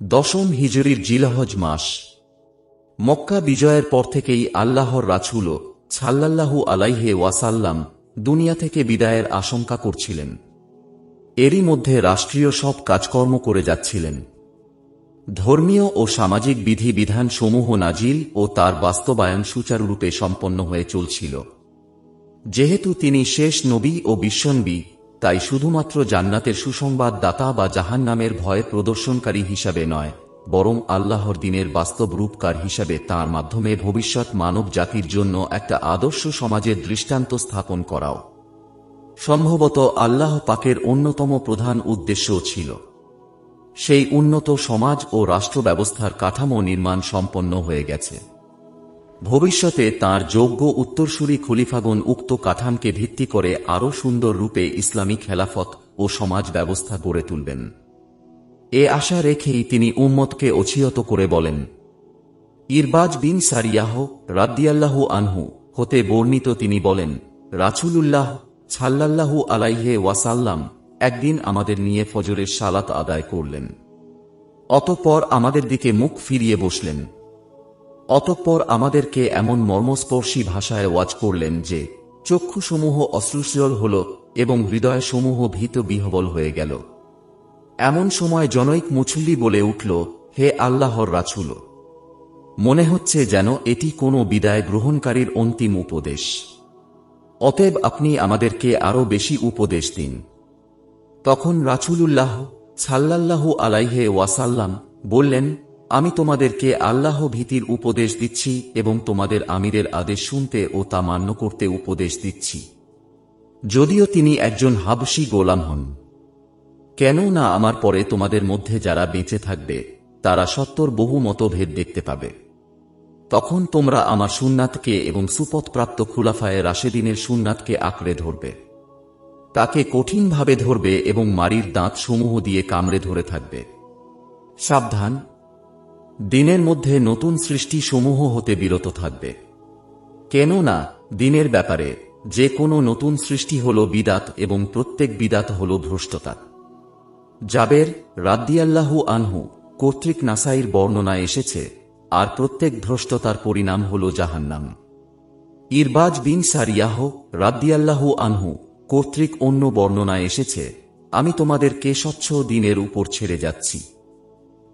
দশম হিজরির জিলহজ মাস। মক্কা বিজয়ের পর থেকেই আল্লাহর রাসূল সাল্লাল্লাহু আলাইহি ওয়াসাল্লাম দুনিয়া থেকে বিদায়ের আশঙ্কা করছিলেন। এরই মধ্যে রাষ্ট্রীয় সব কাজকর্ম করে যাচ্ছিলেন। ধর্মীয় ও সামাজিক বিধিবিধান সমূহ নাজিল ও তার বাস্তবায়ন সুচারুরূপে সম্পন্ন হয়ে চলছিল। যেহেতু তিনি শেষ নবী ও বিশ্বনবী, তাই শুধুমাত্র জান্নাতের সুসংবাদ দাতা বা জাহান্নামের ভয় প্রদর্শনকারী হিসাবে নয়, বরং আল্লাহর দ্বীনের বাস্তব রূপকার হিসাবে তাঁর মাধ্যমে ভবিষ্যৎ মানব জাতির জন্য একটা আদর্শ সমাজের দৃষ্টান্ত স্থাপন করাও সম্ভবত আল্লাহ পাকের অন্যতম প্রধান উদ্দেশ্যও ছিল। সেই উন্নত সমাজ ও রাষ্ট্র ব্যবস্থার কাঠামো নির্মাণ সম্পন্ন হয়ে গেছে। ভবিষ্যতে তাঁর যোগ্য উত্তরসূরি খলিফাগণ উক্ত কাঠামকে ভিত্তি করে আরও সুন্দর রূপে ইসলামী খেলাফত ও সমাজ ব্যবস্থা গড়ে তুলবেন। এ আশা রেখেই তিনি উম্মতকে ওছিয়ত করে বলেন। ইরবাজ বিন সারিয়াহ রাদিয়াল্লাহু আনহু হতে বর্ণিত, তিনি বলেন, রাসূলুল্লাহ সাল্লাল্লাহু আলাইহি ওয়াসাল্লাম একদিন আমাদের নিয়ে ফজরের সালাত আদায় করলেন। অতঃপর আমাদের দিকে মুখ ফিরিয়ে বসলেন। অতঃপর আমাদেরকে এমন মর্মস্পর্শী ভাষায় ওয়াজ করলেন যে চক্ষুসমূহ অশ্রুসজল হল এবং হৃদয়সমূহ ভীত বিহ্বল হয়ে গেল। এমন সময় জনৈক মুসল্লি বলে উঠল, হে আল্লাহর রাসূল, মনে হচ্ছে যেন এটি কোনো বিদায় গ্রহণকারীর অন্তিম উপদেশ। অতএব আপনি আমাদেরকে আরও বেশি উপদেশ দিন। তখন রাসূলুল্লাহ সাল্লাল্লাহু আলাইহি ওয়াসাল্লাম বললেন, আমি তোমাদেরকে আল্লাহ ভীতির উপদেশ দিচ্ছি এবং তোমাদের আমিরের আদেশ শুনতে ও তা মান্য করতে উপদেশ দিচ্ছি, যদিও তিনি একজন হাবশী গোলাম হন। কেননা আমার পরে তোমাদের মধ্যে যারা বেঁচে থাকবে তারা সত্তর বহু মতভেদ দেখতে পাবে। তখন তোমরা আমার সুন্নাতকে এবং সুপথপ্রাপ্ত খুলাফায়ে রাশেদিনের সুন্নাতকে আঁকড়ে ধরবে, তাকে কঠিনভাবে ধরবে এবং মারির দাঁত সমূহ দিয়ে কামড়ে ধরে থাকবে। সাবধান, দিনের মধ্যে নতুন সৃষ্টি সমূহ হতে বিরত থাকবে। কেননা দিনের ব্যাপারে যে কোনো নতুন সৃষ্টি হল বিদাত এবং প্রত্যেক বিদাত হল ভ্রষ্টতা। জাবের রাদিয়াল্লাহু আনহু কর্তৃক নাসাইর বর্ণনায় এসেছে, আর প্রত্যেক ভ্রষ্টতার পরিণাম হল জাহান্নাম। ইরবাজ বিন সারিয়াহ রাদিয়াল্লাহু আনহু কর্তৃক অন্য বর্ণনায় এসেছে, আমি তোমাদেরকে স্বচ্ছ দিনের উপর ছেড়ে যাচ্ছি,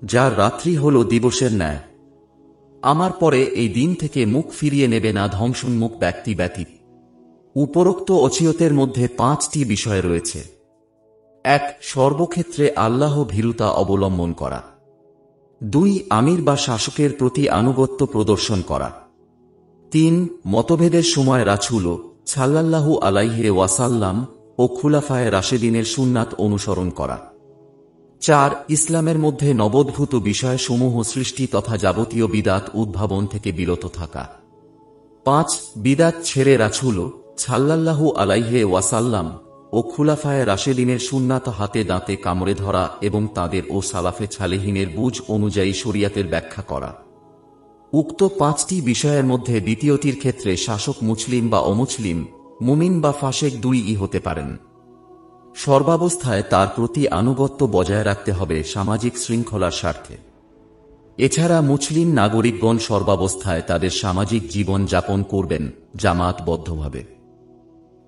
যার রাত্রি হল দিবসের ন্যায়। আমার পরে এই দিন থেকে মুখ ফিরিয়ে নেবে না ধ্বংসোন্মুখ ব্যক্তি ব্যতীত। উপরোক্ত ওসিয়তের মধ্যে 5টি বিষয় রয়েছে। 1. সর্বক্ষেত্রে আল্লাহ ভীরুতা অবলম্বন করা। 2. আমির বা শাসকের প্রতি আনুগত্য প্রদর্শন করা। 3. মতভেদের সময় রাসূল সাল্লাল্লাহু আলাইহি ওয়াসাল্লাম ও খুলাফায়ে রাশেদিনের সুন্নাত অনুসরণ করা। 4. ইসলামের মধ্যে নবোদ্ভূত বিষয়সমূহ সৃষ্টি তথা যাবতীয় বিদাত উদ্ভাবন থেকে বিরত থাকা। 5. বিদাত ছেড়ে রাসূল সাল্লাল্লাহু আলাইহি ওয়াসাল্লাম ও খুলাফায়ে রাশেদিনের সুন্নাত হাতে দাঁতে কামড়ে ধরা এবং তাদের ও সালাফে সালেহিনের বুঝ অনুযায়ী শরিয়াতের ব্যাখ্যা করা। উক্ত 5টি বিষয়ের মধ্যে দ্বিতীয়টির ক্ষেত্রে শাসক মুসলিম বা অমুসলিম, মুমিন বা ফাসেক দুইই হতে পারেন। সর্বাবস্থায় তার প্রতি আনুগত্য বজায় রাখতে হবে সামাজিক শৃঙ্খলার স্বার্থে। এছাড়া মুসলিম নাগরিকগণ সর্বাবস্থায় তাদের সামাজিক জীবন যাপন করবেন জামাতবদ্ধভাবে,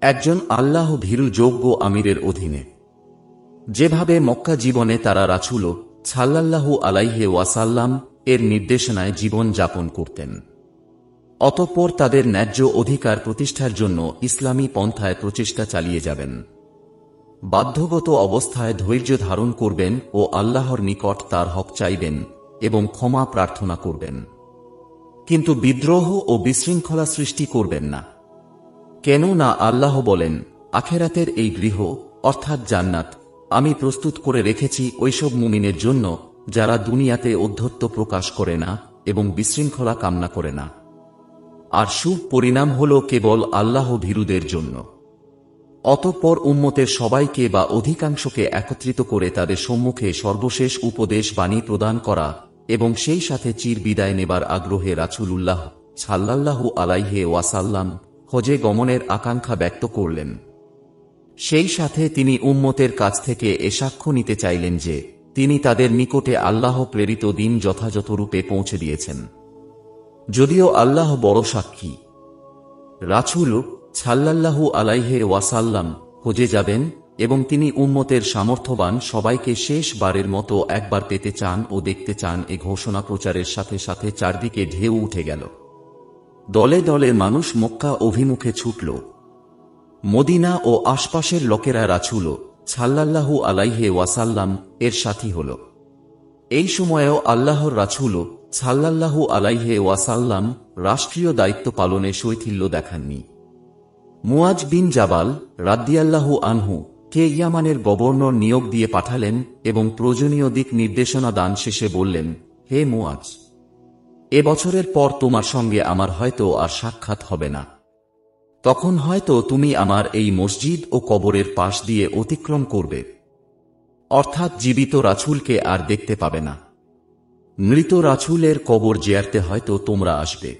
একজন আল্লাহ ভীরু যোগ্য আমিরের অধীনে। যেভাবে মক্কা জীবনে তারা রাসূল সাল্লাল্লাহু আলাইহি ওয়াসাল্লাম এর নির্দেশনায় জীবন যাপন করতেন। অতঃপর তাদের ন্যায্য অধিকার প্রতিষ্ঠার জন্য ইসলামী পন্থায় প্রচেষ্টা চালিয়ে যাবেন। বাধ্যগত অবস্থায় ধৈর্য ধারণ করবেন ও আল্লাহর নিকট তার হক চাইবেন এবং ক্ষমা প্রার্থনা করবেন, কিন্তু বিদ্রোহ ও বিশৃঙ্খলা সৃষ্টি করবেন না। কেননা আল্লাহ বলেন, আখেরাতের এই গৃহ অর্থাৎ জান্নাত আমি প্রস্তুত করে রেখেছি ওইসব মুমিনের জন্য যারা দুনিয়াতে ঔদ্ধত্য প্রকাশ করে না এবং বিশৃঙ্খলা কামনা করে না, আর শুভ পরিণাম হল কেবল আল্লাহ ভীরুদের জন্য। অতঃপর উম্মতের সবাইকে বা অধিকাংশকে একত্রিত করে তাদের সম্মুখে সর্বশেষ উপদেশ বাণী প্রদান করা এবং সেই সাথে চির বিদায় নেবার আগ্রহে রাসূলুল্লাহ সাল্লাল্লাহু আলাইহি ওয়াসাল্লাম হজে গমনের আকাঙ্ক্ষা ব্যক্ত করলেন। সেই সাথে তিনি উম্মতের কাছ থেকে এ সাক্ষ্য নিতে চাইলেন যে তিনি তাদের নিকটে আল্লাহ প্রেরিত দিন যথাযথ রূপে পৌঁছে দিয়েছেন। যদিও আল্লাহ বড় সাক্ষী, রাসূল সাল্লাল্লাহু আলাইহি ওয়াসাল্লাম হজে যাবেন এবং তিনি উম্মতের সামর্থ্যবান সবাইকে শেষবারের মতো একবার পেতে চান ও দেখতে চান। এ ঘোষণা প্রচারের সাথে সাথে চারদিকে ঢেউ উঠে গেল। দলে দলে মানুষ মক্কা অভিমুখে ছুটল। মদিনা ও আশপাশের লোকেরা রাসূল সাল্লাল্লাহু আলাইহি ওয়াসাল্লাম এর সাথী হল। এই সময়েও আল্লাহর রাসূল সাল্লাল্লাহু আলাইহি ওয়াসাল্লাম রাষ্ট্রীয় দায়িত্ব পালনে শৈথিল্য দেখাননি। মুয়াজ বিন জাবাল রাদিয়াল্লাহু আনহু কে ইয়ামানের গভর্নর নিয়োগ দিয়ে পাঠালেন এবং প্রয়োজনীয় দিক নির্দেশনা দান শেষে বললেন, হে মুয়াজ, এ বছরের পর তোমার সঙ্গে আমার হয়তো আর সাক্ষাৎ হবে না। তখন হয়তো তুমি আমার এই মসজিদ ও কবরের পাশ দিয়ে অতিক্রম করবে, অর্থাৎ জীবিত রাসূলকে আর দেখতে পাবে না। মৃত রাসূলের কবর জিয়ারতে হয়তো তোমরা আসবে।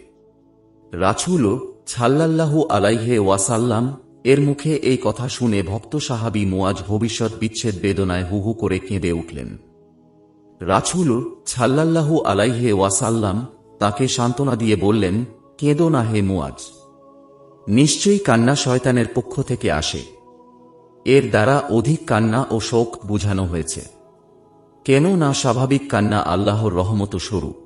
রাসূল সাল্লাল্লাহু আলাইহি ওয়াসাল্লাম এর মুখে এই কথা শুনে ভক্ত সাহাবী মুয়াজ ভবিষ্যৎ বিচ্ছেদ বেদনায় হু হু করে কেঁদে উঠলেন। রাসূল সাল্লাল্লাহু আলাইহি ওয়াসাল্লাম তাকে সান্ত্বনা দিয়ে বললেন, কেঁদো না হে মুয়াজ, নিশ্চয়ই কান্না শয়তানের পক্ষ থেকে আসে। এর দ্বারা অধিক কান্না ও শোক বুঝানো হয়েছে, কেন না স্বাভাবিক কান্না আল্লাহর রহমত স্বরূপ।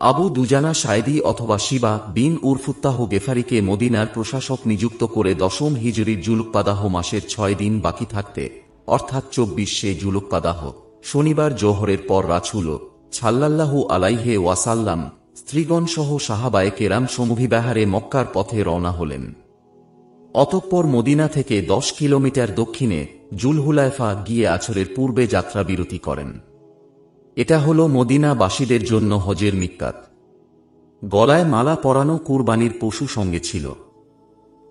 আবু দুজানা সায়েদী অথবা শিবা বিন উরফুত্তাহ গেফারিকে মদিনার প্রশাসক নিযুক্ত করে 10ম হিজরির জুলুকপাদাহ মাসের 6 দিন বাকি থাকতে, অর্থাৎ 24শে জুলুকপাদাহ শনিবার জোহরের পর রাসূল সাল্লাল্লাহু আলাইহি ওয়াসাল্লাম স্ত্রীগণ সহ সাহাবায়ে কেরাম সমভিব্যাহারে মক্কার পথে রওনা হলেন। অতঃপর মদিনা থেকে 10 কিলোমিটার দক্ষিণে জুলহুলাইফা গিয়ে আছরের পূর্বে যাত্রা বিরতি করেন। এটা হল মদিনাবাসীদের জন্য হজের মিক্কাত। গলায় মালা পরানো কুরবানির পশু সঙ্গে ছিল।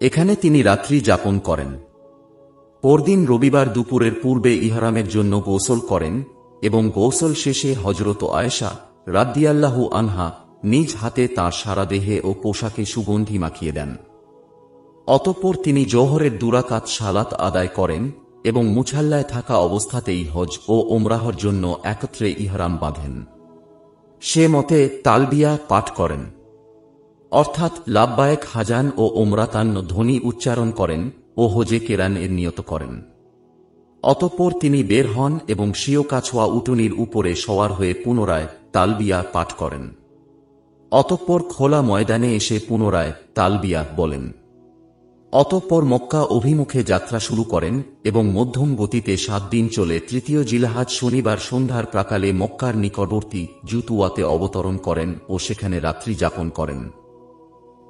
এখানে তিনি রাত্রি যাপন করেন। পরদিন রবিবার দুপুরের পূর্বে ইহরামের জন্য গোসল করেন এবং গোসল শেষে হযরত আয়েশা রাদিয়াল্লাহু আনহা নিজ হাতে তাঁর সারা দেহে ও পোশাকে সুগন্ধি মাখিয়ে দেন। অতঃপর তিনি জোহরের 2 রাকাত সালাত আদায় করেন এবং মুছাল্লায় থাকা অবস্থাতেই হজ ও ওমরাহর জন্য একত্রে ইহরাম বাঁধেন। সে মতে তালবিয়া পাঠ করেন, অর্থাৎ লাব্বায়েক হাজান ও ওমরাতান ধ্বনি উচ্চারণ করেন ও হজে কেরান এর নিয়ত করেন। অতঃপর তিনি বের হন এবং স্বীয় কাছোয়া উটুনির উপরে সওয়ার হয়ে পুনরায় তালবিয়া পাঠ করেন। অতঃপর খোলা ময়দানে এসে পুনরায় তালবিয়া বলেন। অতঃপর মক্কা অভিমুখে যাত্রা শুরু করেন এবং মধ্যম গতিতে 7 দিন চলে 3য় জিলহাজ শনিবার সন্ধ্যার প্রাকালে মক্কার নিকটবর্তী জুতুয়াতে অবতরণ করেন ও সেখানে রাত্রি যাপন করেন।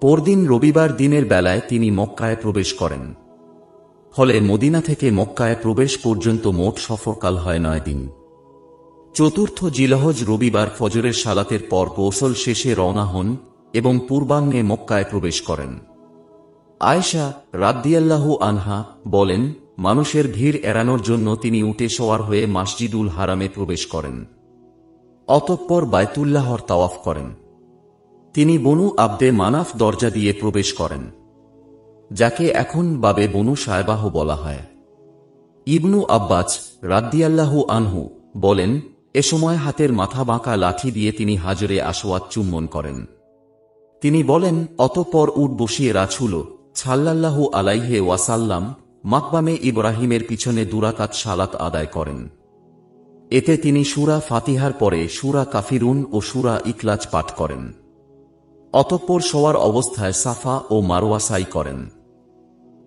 পরদিন রবিবার দিনের বেলায় তিনি মক্কায় প্রবেশ করেন। ফলে মদিনা থেকে মক্কায় প্রবেশ পর্যন্ত মোট সফরকাল হয় 9 দিন। 4র্থ জিলহজ রবিবার ফজরের সালাতের পর গোসল শেষে রওনা হন এবং পূর্বাহ্নে মক্কায় প্রবেশ করেন। আয়েশা রাদিয়াল্লাহু আনহা বলেন, মানুষের ভিড় এড়ানোর জন্য তিনি উটে সওয়ার হয়ে মসজিদুল হারামে প্রবেশ করেন। অতঃপর বায়তুল্লাহর তাওয়াফ করেন। তিনি বনু আবদে মানাফ দরজা দিয়ে প্রবেশ করেন, যাকে এখন বাবে বনু সায়বাহ বলা হয়। ইবনু আব্বাস রাদিয়াল্লাহু আনহু বলেন, এ সময় হাতের মাথা বাঁকা লাঠি দিয়ে তিনি হাজরে আসওয়াদ চুম্বন করেন। তিনি বলেন, অতঃপর উট বসিয়ে রাসূল সাল্লাল্লাহু আলাইহি ওয়াসাল্লাম মাকবামে ইব্রাহিমের পিছনে 2 রাকাত সালাত আদায় করেন। এতে তিনি সূরা ফাতিহার পরে সূরা কাফিরুন ও সূরা ইখলাস পাঠ করেন। অতঃপর শোয়ার অবস্থায় সাফা ও মারওয়া সাই করেন।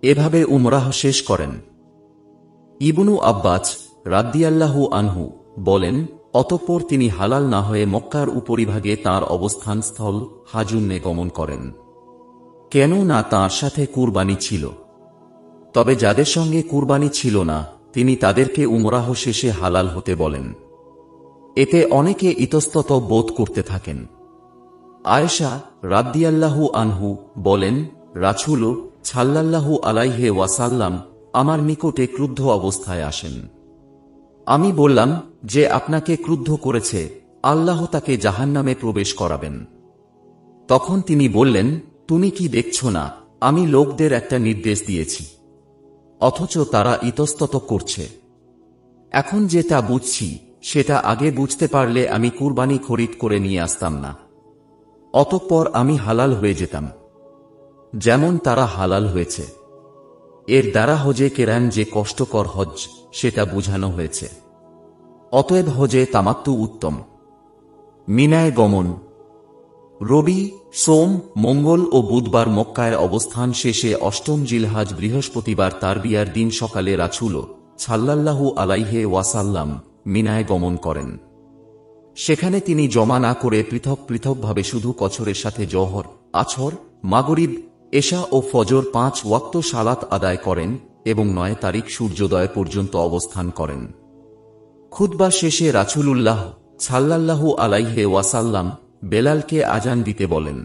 এভাবে উমরাহ শেষ করেন। ইবনু আব্বাস রাদিয়াল্লাহু আনহু বলেন, অতঃপর তিনি হালাল না হয়ে মক্কার উপরিভাগে তাঁর অবস্থানস্থল হাজুন্নে গমন করেন, কেন না তাঁর সাথে কুরবানি ছিল। তবে যাদের সঙ্গে কুরবানি ছিল না, তিনি তাদেরকে উমরাহ শেষে হালাল হতে বলেন। এতে অনেকে ইতস্তত বোধ করতে থাকেন। আয়েশা রাদিয়াল্লাহু আনহু বলেন, রাসূল সাল্লাল্লাহু আলাইহি ওয়াসাল্লাম আমার নিকটে ক্রুদ্ধ অবস্থায় আসেন। আমি বললাম, যে আপনাকে ক্রুদ্ধ করেছে আল্লাহ তাকে জাহান্নামে প্রবেশ করাবেন। তখন তিনি বললেন, তুমি কি দেখছ না আমি লোকদের একটা নির্দেশ দিয়েছি, অথচ তারা ইতস্তত করছে। এখন যে তা বুঝছি সেটা আগে বুঝতে পারলে আমি কুরবানি খরিদ করে নিয়ে আসতাম না। অতঃপর আমি হালাল হয়ে যেতাম, যেমন তারা হালাল হয়েছে। এর দ্বারা হজে কেরান যে কষ্টকর হজ সেটা বোঝানো হয়েছে। অতএব হজে তামাত্তু উত্তম। মিনায় গমন। রবি, সোম, মঙ্গল ও বুধবার মক্কায় অবস্থান শেষে অষ্টম জিলহাজ বৃহস্পতিবার তারবিয়ার দিন সকালে রাসূল সাল্লাল্লাহু আলাইহি ওয়াসাল্লাম মিনায় গমন করেন। সেখানে তিনি জমা না করে পৃথক পৃথকভাবে শুধু কছরের সাথে জোহর, আসর, মাগরিব, এশা ও ফজর 5 ওয়াক্ত সালাত আদায় করেন এবং 9 তারিখ সূর্যোদয় পর্যন্ত অবস্থান করেন। খুতবা শেষে রাসূলুল্লাহ সাল্লাল্লাহু আলাইহি ওয়াসাল্লাম বেলালকে আজান দিতে বলেন।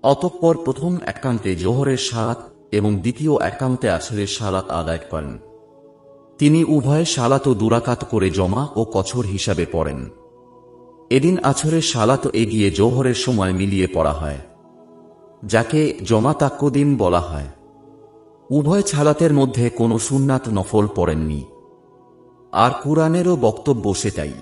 অতঃপর প্রথম একান্তে জোহরের সালাত এবং দ্বিতীয় একান্তে আসরের সালাত আদায় করেন। তিনি উভয় সালাত ও দুরাকাত করে জমা ও কছর হিসাবে পড়েন। এদিন আসরের সালাত এগিয়ে জোহরের সময় মিলিয়ে পড়া হয়, যাকে জমা তাক্কুদিম বলা হয়। উভয় সালাতের মধ্যে কোনো সুন্নাত নফল পড়েননি। আর কুরআনেরও বক্তব্য সেটাই।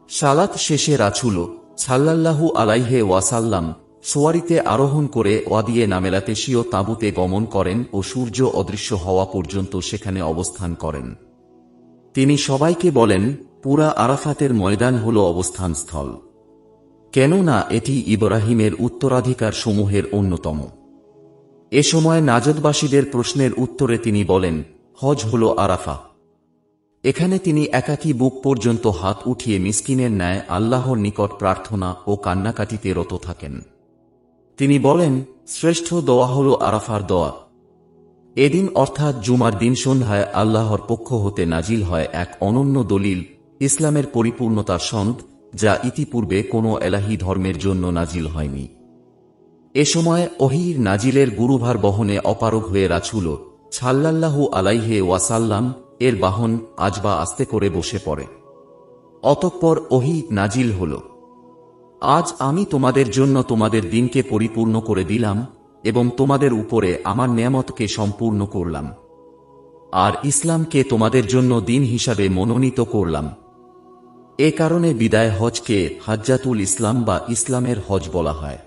সালাত শেষে রাসূল সাল্লাল্লাহু আলাইহি ওয়াসাল্লাম সোয়ারিতে আরোহণ করে ওয়াদিয়ে নামেলাতেশীয় তাঁবুতে গমন করেন ও সূর্য অদৃশ্য হওয়া পর্যন্ত সেখানে অবস্থান করেন। তিনি সবাইকে বলেন, পুরা আরাফাতের ময়দান হল অবস্থানস্থল, কেননা এটি ইব্রাহিমের উত্তরাধিকার সমূহের অন্যতম। এ সময় নাজদবাসীদের প্রশ্নের উত্তরে তিনি বলেন, হজ হল আরাফা। এখানে তিনি একাকী বুক পর্যন্ত হাত উঠিয়ে মিসকিনের ন্যায় আল্লাহর নিকট প্রার্থনা ও কান্নাকাটিতে রত থাকেন। তিনি বলেন, শ্রেষ্ঠ দোয়া হল আরাফার দোয়া। এদিন অর্থাৎ জুমার দিন সন্ধ্যায় আল্লাহর পক্ষ হতে নাজিল হয় এক অনন্য দলিল, ইসলামের পরিপূর্ণতার সনদ, যা ইতিপূর্বে কোনো এলাহী ধর্মের জন্য নাজিল হয়নি। এ সময় ওহীর নাজিলের গুরুভার বহনে অপারগ হয়ে রাসূল সাল্লাল্লাহু আলাইহি ওয়াসাল্লাম এর বাহন আজবা আস্তে করে বসে পড়ে। অতঃপর ওহী নাজিল হল, আজ আমি তোমাদের জন্য তোমাদের দিনকে পরিপূর্ণ করে দিলাম এবং তোমাদের উপরে আমার নেয়ামতকে সম্পূর্ণ করলাম, আর ইসলামকে তোমাদের জন্য দিন হিসাবে মনোনীত করলাম। এ কারণে বিদায় হজকে হাজ্জাতুল ইসলাম বা ইসলামের হজ বলা হয়।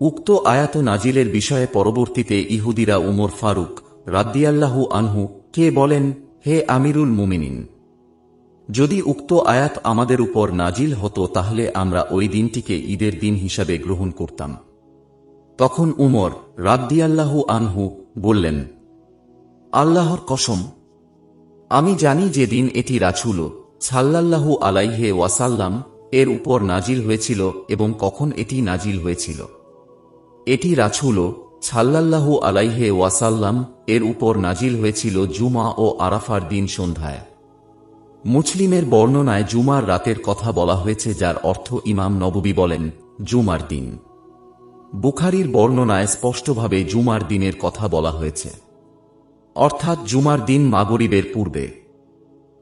উক্ত আয়াত নাজিলের বিষয়ে পরবর্তীতে ইহুদিরা উমর ফারুক রাদিয়াল্লাহু আনহু কে বলেন, হে আমিরুল মুমিনিন, যদি উক্ত আয়াত আমাদের উপর নাজিল হতো তাহলে আমরা ওই দিনটিকে ঈদের দিন হিসাবে গ্রহণ করতাম। তখন উমর রাদিয়াল্লাহু আনহু বললেন, আল্লাহর কসম, আমি জানি যে দিন এটি রাসূল সাল্লাল্লাহু আলাইহি ওয়াসাল্লাম এর উপর নাজিল হয়েছিল এবং কখন এটি নাজিল হয়েছিল। এটি রাসূল সাল্লাল্লাহু আলাইহি ওয়াসাল্লাম এর উপর নাজিল হয়েছিল জুমা ও আরাফার দিন সন্ধ্যায়। মুসলিমের বর্ণনায় জুমার রাতের কথা বলা হয়েছে, যার অর্থ ইমাম নববী বলেন জুমার দিন। বুখারীর বর্ণনায় স্পষ্টভাবে জুমার দিনের কথা বলা হয়েছে, অর্থাৎ জুমার দিন মাগরিবের পূর্বে।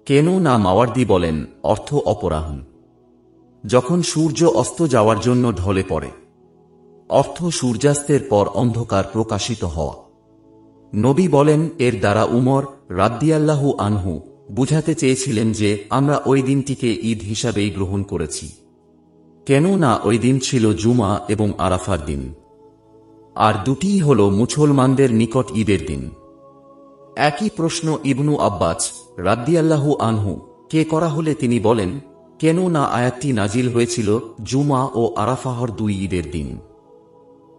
কেন না মাওয়ার্দী বলেন অর্থ অপরাহ্ন, যখন সূর্য অস্ত যাওয়ার জন্য ঢলে পড়ে, অর্থ সূর্যাস্তের পর অন্ধকার প্রকাশিত হওয়া। নবী বলেন, এর দ্বারা উমর রাদিয়াল্লাহু আনহু বুঝাতে চেয়েছিলেন যে আমরা ওই দিনটিকে ঈদ হিসাবেই গ্রহণ করেছি, কেন না ওই দিন ছিল জুমা এবং আরাফার দিন, আর দুটিই হল মুসলমানদের নিকট ঈদের দিন। একই প্রশ্ন ইবনু আব্বাস রাদিয়াল্লাহু আনহু কে করা হলে তিনি বলেন, কেন না আয়াতটি নাজিল হয়েছিল জুমা ও আরাফাহর দুই ঈদের দিন।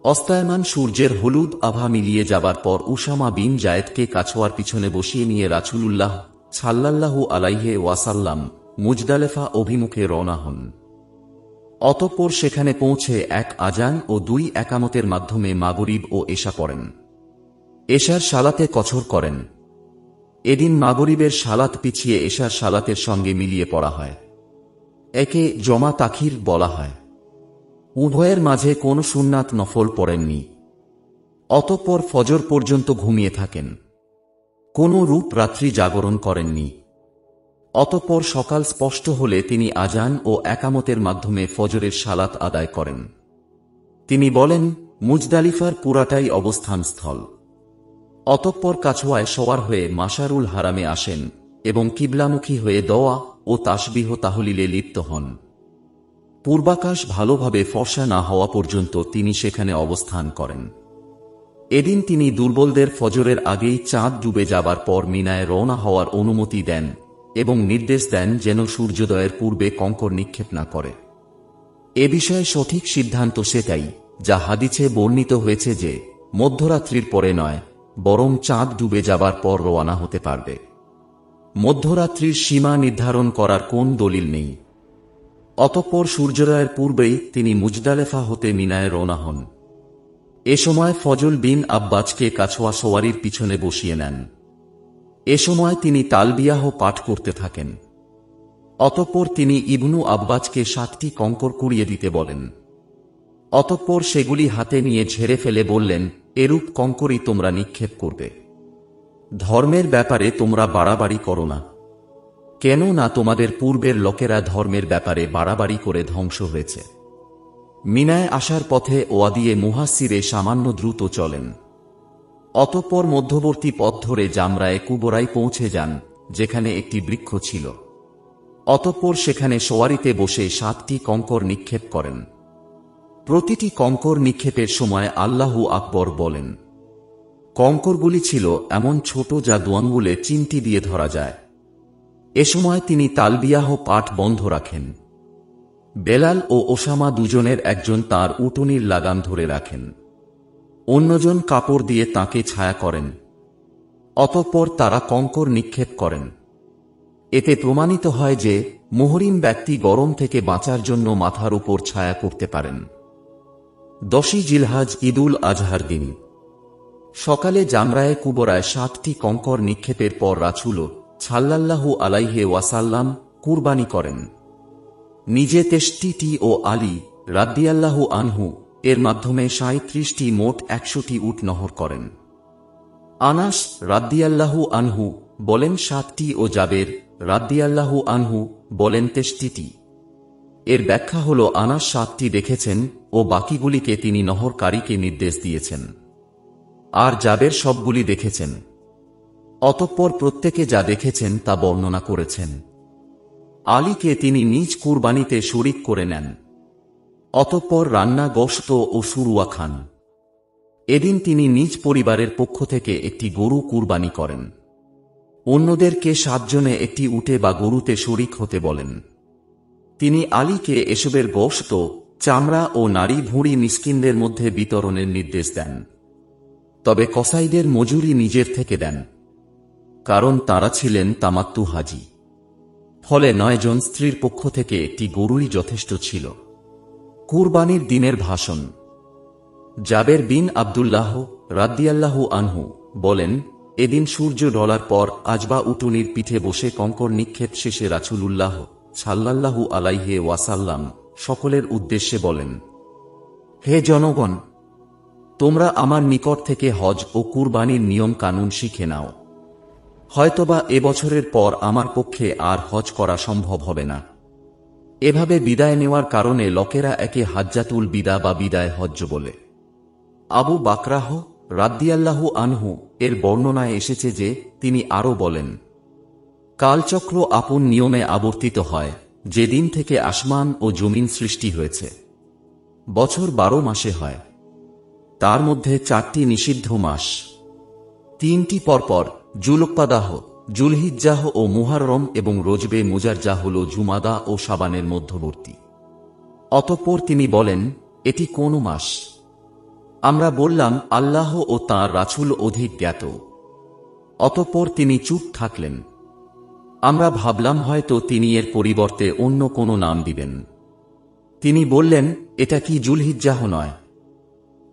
অস্তায়মান সূর্যের হলুদ আভা মিলিয়ে যাবার পর উসামা বিন জায়েদকে কাছোয়ার পিছনে বসিয়ে নিয়ে রাসূলুল্লাহ সাল্লাল্লাহু আলাইহি ওয়াসাল্লাম মুজদালেফা অভিমুখে রওনা হন। অতঃপর সেখানে পৌঁছে এক আজান ও 2 একামতের মাধ্যমে মাগরিব ও এশা পড়েন। এশার সালাতে কছর করেন। এদিন মাগরিবের সালাত পিছিয়ে এশার সালাতের সঙ্গে মিলিয়ে পড়া হয়। একে জমা তাখির বলা হয়। উভয়ের মাঝে কোনো সুন্নাত নফল পড়েননি। অতঃপর ফজর পর্যন্ত ঘুমিয়ে থাকেন। কোনো রূপ রাত্রি জাগরণ করেননি। অতঃপর সকাল স্পষ্ট হলে তিনি আজান ও একামতের মাধ্যমে ফজরের সালাত আদায় করেন। তিনি বলেন, মুজদালিফার পুরাটাই অবস্থানস্থল। অতঃপর কাছোয়ায় সওয়ার হয়ে মাশারুল হারামে আসেন এবং কিবলামুখী হয়ে দোয়া ও তাসবিহ তাহলিলে লিপ্ত হন। পূর্বাকাশ ভালোভাবে ফর্সা না হওয়া পর্যন্ত তিনি সেখানে অবস্থান করেন। এদিন তিনি দুর্বলদের ফজরের আগেই চাঁদ ডুবে যাবার পর মিনায় রওনা হওয়ার অনুমতি দেন এবং নির্দেশ দেন যেন সূর্যোদয়ের পূর্বে কঙ্কর নিক্ষেপ না করে। এ বিষয়ে সঠিক সিদ্ধান্ত সেটাই যা হাদিসে বর্ণিত হয়েছে যে মধ্যরাত্রির পরে নয়, বরং চাঁদ ডুবে যাবার পর রওনা হতে পারবে। মধ্যরাত্রির সীমা নির্ধারণ করার কোন দলিল নেই। অতঃপর সূর্যোদয়ের পূর্বেই তিনি মুজদালেফা হতে মিনায় রওনা হন। এ সময় ফজল বিন আব্বাজকে কাছোয়া সওয়ারির পিছনে বসিয়ে নেন। এ সময় তিনি তালবিয়াহ পাঠ করতে থাকেন। অতঃপর তিনি ইবনু আব্বাজকে 7টি কঙ্কর কুড়িয়ে দিতে বলেন। অতঃপর সেগুলি হাতে নিয়ে ঝেড়ে ফেলে বললেন, এরূপ কঙ্করই তোমরা নিক্ষেপ করবে। ধর্মের ব্যাপারে তোমরা বাড়াবাড়ি করো না, কেন না তোমাদের পূর্বের লোকেরা ধর্মের ব্যাপারে বাড়াবাড়ি করে ধ্বংস হয়েছে। মিনায় আসার পথে ওয়াদিয়ে মুহাসসিরে সামান্য দ্রুত চলেন। অতঃপর মধ্যবর্তী পথ ধরে জামরায়ে কুবরায় পৌঁছে যান, যেখানে একটি বৃক্ষ ছিল। অতঃপর সেখানে সওয়ারিতে বসে 7টি কঙ্কর নিক্ষেপ করেন। প্রতিটি কঙ্কর নিক্ষেপের সময় আল্লাহু আকবর বলেন। কঙ্করগুলি ছিল এমন ছোট যা দোয়াঙ্গুলে চিমটি দিয়ে ধরা যায়। এ সময় তিনি তালবিয়াহ পাঠ বন্ধ রাখেন। বেলাল ও ওসামা দুজনের একজন তার উটুনির লাগাম ধরে রাখেন, অন্যজন কাপড় দিয়ে তাকে ছায়া করেন। অতঃপর তারা কঙ্কর নিক্ষেপ করেন। এতে প্রমাণিত হয় যে মুহরিম ব্যক্তি গরম থেকে বাঁচার জন্য মাথার উপর ছায়া করতে পারেন। 10ই জিলহাজ ঈদুল আজহার দিন সকালে জামরায়ে কুবরায় 7টি কঙ্কর নিক্ষেপের পর রাসূল সাল্লাল্লাহু আলাইহি ওয়াসাল্লাম কুরবানি করেন। নিজে 63টি ও আলী রাদিয়াল্লাহু আনহু এর মাধ্যমে 37টি মোট 100টি উট নহর করেন। আনাস রাদিয়াল্লাহু আনহু বলেন 7টি ও জাবের রাদিয়াল্লাহু আনহু বলেন 63টি। এর ব্যাখ্যা হল আনাস 7টি দেখেছেন ও বাকিগুলিকে তিনি নহরকারীকে নির্দেশ দিয়েছেন, আর জাবের সবগুলি দেখেছেন। অতঃপর প্রত্যেকে যা দেখেছেন তা বর্ণনা করেছেন। আলীকে তিনি নিজ কুরবানিতে শরিক করে নেন। অতঃপর রান্না গোশত ও সুরুয়া খান। এদিন তিনি নিজ পরিবারের পক্ষ থেকে একটি গরু কুরবানি করেন। অন্যদেরকে 7 জনে একটি উটে বা গরুতে শরিক হতে বলেন। তিনি আলীকে এসবের গোশত, চামড়া ও নারী ভুঁড়ি মিসকিনদের মধ্যে বিতরণের নির্দেশ দেন। তবে কসাইদের মজুরি নিজের থেকে দেন, কারণ তারা ছিলেন তামাত্তু হাজি। ফলে 9 জন স্ত্রীর পক্ষ থেকে একটি গরুই যথেষ্ট ছিল। কুরবানির দিনের ভাষণ। জাবের বিন আব্দুল্লাহ রাদিয়াল্লাহু আনহু বলেন, এদিন সূর্য ঢলার পর আজবা উটুনির পিঠে বসে কঙ্কর নিক্ষেপ শেষে রাসূলুল্লাহ সাল্লাল্লাহু আলাইহি ওয়াসাল্লাম সকলের উদ্দেশ্যে বলেন, হে জনগণ, তোমরা আমার নিকট থেকে হজ ও কুরবানির নিয়ম কানুন শিখে নাও। হয়তোবা এবছরের পর আমার পক্ষে আর হজ করা সম্ভব হবে না। এভাবে বিদায় নেওয়ার কারণে লোকেরা একে হাজ্জাতুল বিদা বা বিদায় হজ্জ বলে। আবু বাকরাহ রাদিয়াল্লাহু আনহু এর বর্ণনায় এসেছে যে তিনি আরও বলেন, কালচক্র আপন নিয়মে আবর্তিত হয় যেদিন থেকে আসমান ও জমিন সৃষ্টি হয়েছে। বছর 12 মাসে হয়, তার মধ্যে 4টি নিষিদ্ধ মাস, 3টি পরপর জুলকদাহ, জুলহিজ্জাহ ও মুহাররম এবং রজবে মুজারজা হল জুমাদা ও শাবানের মধ্যবর্তী। অতঃপর তিনি বলেন, এটি কোন মাস? আমরা বললাম, আল্লাহ ও তাঁর রাসূল অধিক জ্ঞাত। অতঃপর তিনি চুপ থাকলেন। আমরা ভাবলাম হয়তো তিনি এর পরিবর্তে অন্য কোনো নাম দিবেন। তিনি বললেন, এটা কি জুলহিজ্জাহ নয়?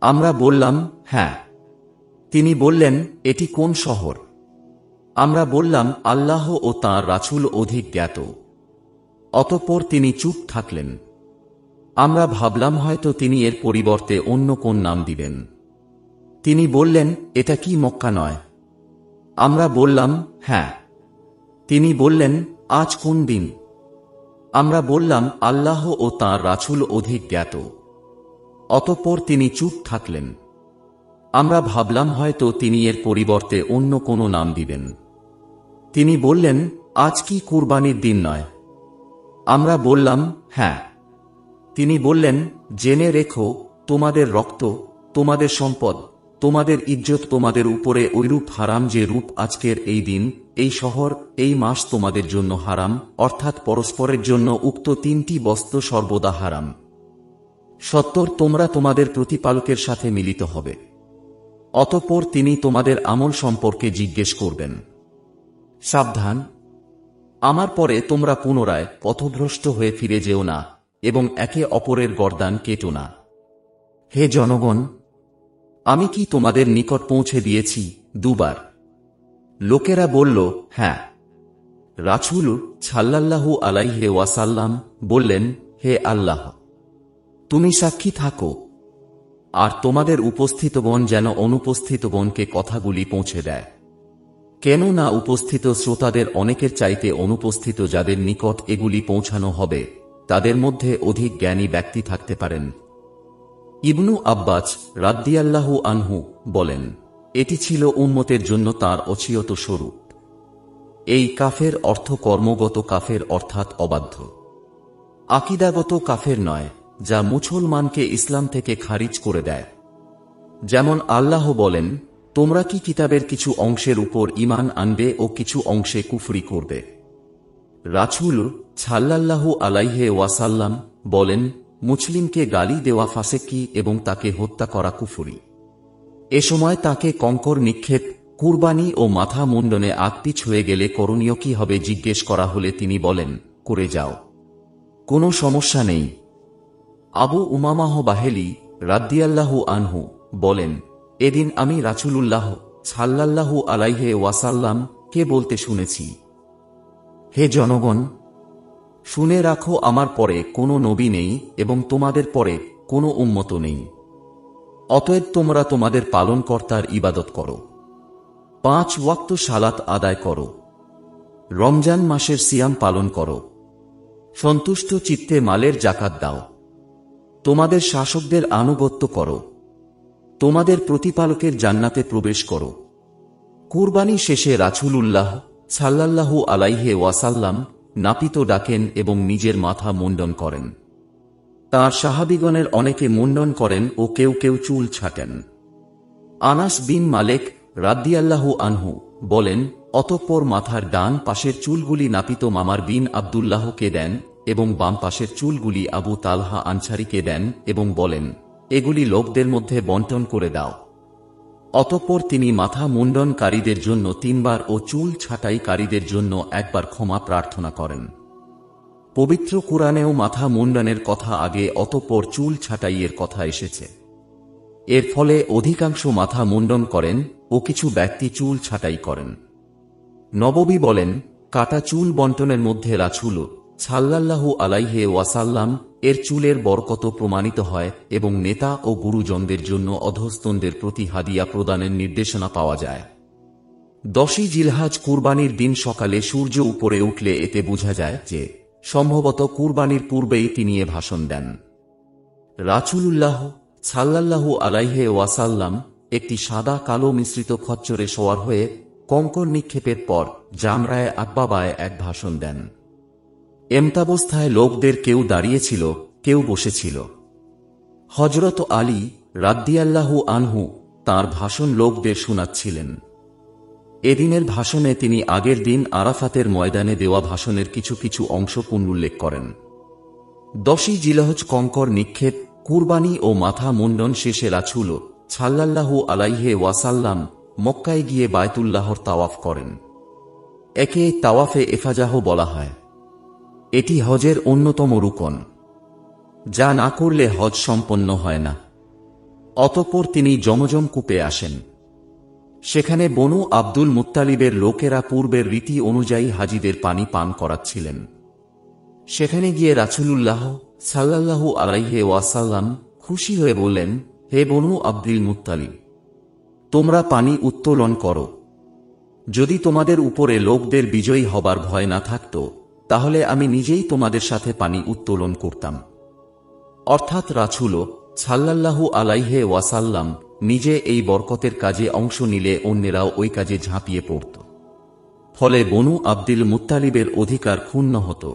আমরা বললাম, হ্যাঁ। তিনি বললেন, এটি কোন শহর? আমরা বললাম, আল্লাহ ও তাঁর রাসূল অধিক জ্ঞাত। অতঃপর তিনি চুপ থাকলেন। আমরা ভাবলাম হয়তো তিনি এর পরিবর্তে অন্য কোন নাম দিবেন। তিনি বললেন, এটা কি মক্কা নয়? আমরা বললাম, হ্যাঁ। তিনি বললেন, আজ কোন দিন? আমরা বললাম, আল্লাহ ও তাঁর রাসূল অধিক জ্ঞাত। অতঃপর তিনি চুপ থাকলেন। আমরা ভাবলাম হয়তো তিনি এর পরিবর্তে অন্য কোনো নাম দিবেন। তিনি বললেন, আজ কি কুরবানির দিন নয়? আমরা বললাম, হ্যাঁ। তিনি বললেন, জেনে রেখো, তোমাদের রক্ত, তোমাদের সম্পদ, তোমাদের ইজ্জত তোমাদের উপরে ঐরূপ হারাম যে রূপ আজকের এই দিন, এই শহর, এই মাস তোমাদের জন্য হারাম, অর্থাৎ পরস্পরের জন্য উক্ত তিনটি বস্তু সর্বদা হারাম। সত্তর তোমরা তোমাদের প্রতিপালকের সাথে মিলিত হবে। অতঃপর তিনি তোমাদের আমল সম্পর্কে জিজ্ঞেস করবেন। সাবধান, আমার পরে তোমরা পুনরায় পথভ্রষ্ট হয়ে ফিরে যেও না এবং একে অপরের গর্দান কেটো না। হে জনগণ, আমি কি তোমাদের নিকট পৌঁছে দিয়েছি? দুবার। লোকেরা বলল, হ্যাঁ। রাসূল সাল্লাল্লাহু আলাইহি ওয়াসাল্লাম বললেন, হে আল্লাহ, তুমি সাক্ষী থাকো, আর তোমাদের উপস্থিতগণ যেন অনুপস্থিতগণকে কথাগুলি পৌঁছে দেয়। কেন না উপস্থিত শ্রোতাদের অনেকের চাইতে অনুপস্থিত যাদের নিকট এগুলি পৌঁছানো হবে, তাদের মধ্যে অধিক জ্ঞানী ব্যক্তি থাকতে পারেন। ইবনু আব্বাস রাদিয়াল্লাহু আনহু বলেন, এটি ছিল উম্মতের জন্য তার অচিয়ত স্বরূপ। এই কাফের অর্থ কর্মগত কাফের, অর্থাৎ অবাধ্য। আকীদাগত কাফের নয়, যা মুসলমানকে ইসলাম থেকে খারিজ করে দেয়। যেমন আল্লাহ বলেন, তোমরা কি কিতাবের কিছু অংশের উপর ঈমান আনবে ও কিছু অংশে কুফরি করবে? রাসূল সাল্লাল্লাহু আলাইহি ওয়াসাল্লাম বলেন, মুসলিমকে গালি দেওয়া ফাসেকি এবং তাকে হত্যা করা কুফরি। এ সময় তাকে কঙ্কর নিক্ষেপ, কুরবানি ও মাথা মুন্ডনে আকপিছ হয়ে গেলে করণীয় কি হবে জিজ্ঞেস করা হলে তিনি বলেন, করে যাও, কোনো সমস্যা নেই। আবু উমামাহ বাহেলি রাদিয়াল্লাহু আনহু বলেন, এদিন আমি রাসূলুল্লাহ সাল্লাল্লাহু আলাইহি ওয়াসাল্লাম কে বলতে শুনেছি, হে জনগণ, শুনে রাখো, আমার পরে কোনো নবী নেই এবং তোমাদের পরে কোনো উম্মত নেই। অতএব তোমরা তোমাদের পালনকর্তার ইবাদত করো, 5 ওয়াক্ত সালাত আদায় করো, রমজান মাসের সিয়াম পালন করো, সন্তুষ্ট চিত্তে মালের জাকাত দাও, তোমাদের শাসকদের আনুগত্য করো, তোমাদের প্রতিপালকের জান্নাতে প্রবেশ করো। কুরবানি শেষে রাসূলুল্লাহ সাল্লাল্লাহু আলাইহি ওয়াসাল্লাম নাপিত ডাকেন এবং নিজের মাথা মুন্ডন করেন। তাঁর সাহাবীগণের অনেকে মুন্ডন করেন ও কেউ কেউ চুল ছাটেন। আনাস বিন মালিক রাদিয়াল্লাহু আনহু বলেন, অতঃপর মাথার ডান পাশের চুলগুলি নাপিত মামার বিন আব্দুল্লাহকে দেন এবং বাম পাশের চুলগুলি আবু তালহা আনসারীকে দেন এবং বলেন, এগুলি লোকদের মধ্যে বন্টন করে দাও। অতঃপর তিনি মাথা মুন্ডনকারীদের জন্য 3 বার ও চুল ছাঁটাইকারীদের জন্য 1 বার ক্ষমা প্রার্থনা করেন। পবিত্র কুরআনেও মাথা মুন্ডনের কথা আগে, অতঃপর চুল ছাঁটাইয়ের কথা এসেছে। এর ফলে অধিকাংশ মাথা মুন্ডন করেন ও কিছু ব্যক্তি চুল ছাঁটাই করেন। নববী বলেন, কাটা চুল বন্টনের মধ্যে রাসূল সাল্লাল্লাহু আলাইহি ওয়াসাল্লাম এর চুলের বরকত প্রমাণিত হয় এবং নেতা ও গুরুজনদের জন্য অধস্তনদের প্রতি হাদিয়া প্রদানের নির্দেশনা পাওয়া যায়। 10ই জিলহজ কুরবানির দিন সকালে সূর্য উপরে উঠলে এতে বোঝা যায় যে সম্ভবত কুরবানির পূর্বেই তিনি এ ভাষণ দেন। রাসূলুল্লাহ সাল্লাল্লাহু আলাইহি ওয়াসাল্লাম একটি সাদা কালো মিশ্রিত খচ্চরে সওয়ার হয়ে কঙ্কর নিক্ষেপের পর জামরায়ে আকবাবায় এক ভাষণ দেন। এমতাবস্থায় লোকদের কেউ দাঁড়িয়েছিল, কেউ বসেছিল। হযরত আলী রাদিয়াল্লাহু আনহু তাঁর ভাষণ লোকদের শোনাচ্ছিলেন। এদিনের ভাষণে তিনি আগের দিন আরাফাতের ময়দানে দেওয়া ভাষণের কিছু কিছু অংশ পুনরুল্লেখ করেন। 10ই জিলহজ কঙ্কর নিক্ষেপ, কুরবানি ও মাথা মুন্ডন শেষে রাসূল সাল্লাল্লাহু আলাইহি ওয়াসাল্লাম মক্কায় গিয়ে বায়তুল্লাহর তাওয়াফ করেন। একে তাওয়াফে ইফাজাহ বলা হয়। এটি হজের অন্যতম রুকন, যা না করলে হজ সম্পন্ন হয় না। অতঃপর তিনি জমজম কূপে আসেন। সেখানে বনু আব্দুল মুত্তালিবের লোকেরা পূর্বের রীতি অনুযায়ী হাজিদের পানি পান করাচ্ছিলেন। সেখানে গিয়ে রাসূলুল্লাহ সাল্লাল্লাহু আলাইহি ওয়াসাল্লাম খুশি হয়ে বললেন, হে বনু আব্দুল মুত্তালিব, তোমরা পানি উত্তোলন করো। যদি তোমাদের উপরে লোকদের বিজয়ী হবার ভয় না থাকত, তাহলে আমি নিজেই তোমাদের সাথে পানি উত্তোলন করতাম। অর্থাৎ রাসূল সাল্লাল্লাহু আলাইহি ওয়াসাল্লাম নিজে এই বরকতের কাজে অংশ নিলে অন্যেরাও ওই কাজে ঝাঁপিয়ে পড়ত। ফলে বনু আব্দুল মুত্তালিবের অধিকার ক্ষুণ্ণ হতো।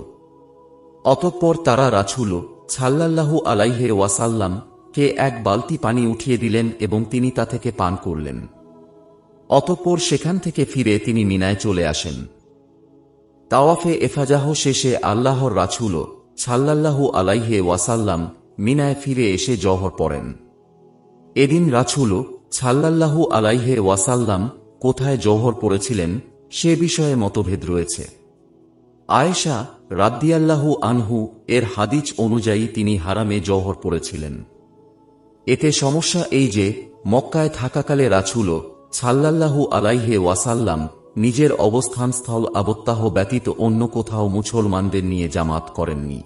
অতঃপর তারা রাসূল সাল্লাল্লাহু আলাইহি ওয়াসাল্লাম কে এক বালতি পানি উঠিয়ে দিলেন এবং তিনি তা থেকে পান করলেন। অতঃপর সেখান থেকে ফিরে তিনি মিনায় চলে আসেন। তাওয়াফে এফাজাহ শেষে আল্লাহর রাসূল সাল্লাল্লাহু আলাইহি ওয়াসাল্লাম মিনায় ফিরে এসে জোহর পড়েন। এদিন রাসূল সাল্লাল্লাহু আলাইহি ওয়াসাল্লাম কোথায় জোহর পড়েছিলেন সে বিষয়ে মতভেদ রয়েছে। আয়েশা রাদিয়াল্লাহু আনহু এর হাদিস অনুযায়ী তিনি হারামে জোহর পড়েছিলেন। এতে সমস্যা এই যে মক্কায় থাকাকালে রাসূল সাল্লাল্লাহু আলাইহি ওয়াসাল্লাম নিজের অবস্থানস্থল আবত্তাহ ব্যতীত অন্য কোথাও মুসলমানদের নিয়ে জামাত করেননি।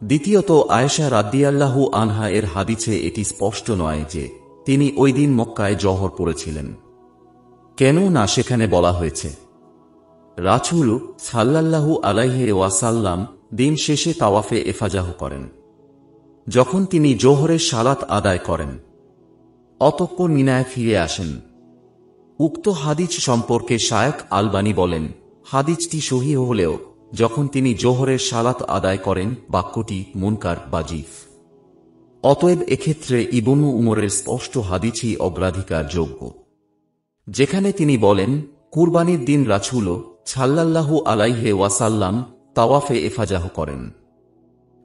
দ্বিতীয়ত আয়েশা রাদিয়াল্লাহু আনহা এর হাদিসে এটি স্পষ্ট নয় যে তিনি ওই দিন মক্কায় জোহর পড়েছিলেন। কেন না সেখানে বলা হয়েছে রাসূল সাল্লাল্লাহু আলাইহি ওয়াসাল্লাম দিন শেষে তাওয়াফে এফাজাহ করেন, যখন তিনি জোহরের সালাত আদায় করেন। অতঃপর মিনায় ফিরে আসেন। উক্ত হাদিস সম্পর্কে শায়খ আলবানী বলেন, হাদিসটি সহিহ হলেও যখন তিনি জোহরের সালাত আদায় করেন বাক্যটি মুনকার বা জিফ। অতএব এক্ষেত্রে ইবনু উমরের স্পষ্ট হাদিসই অগ্রাধিকার যোগ্য, যেখানে তিনি বলেন কুরবানির দিন রাসূল সাল্লাল্লাহু আলাইহি ওয়াসাল্লাম তাওয়াফে এফাজাহ করেন,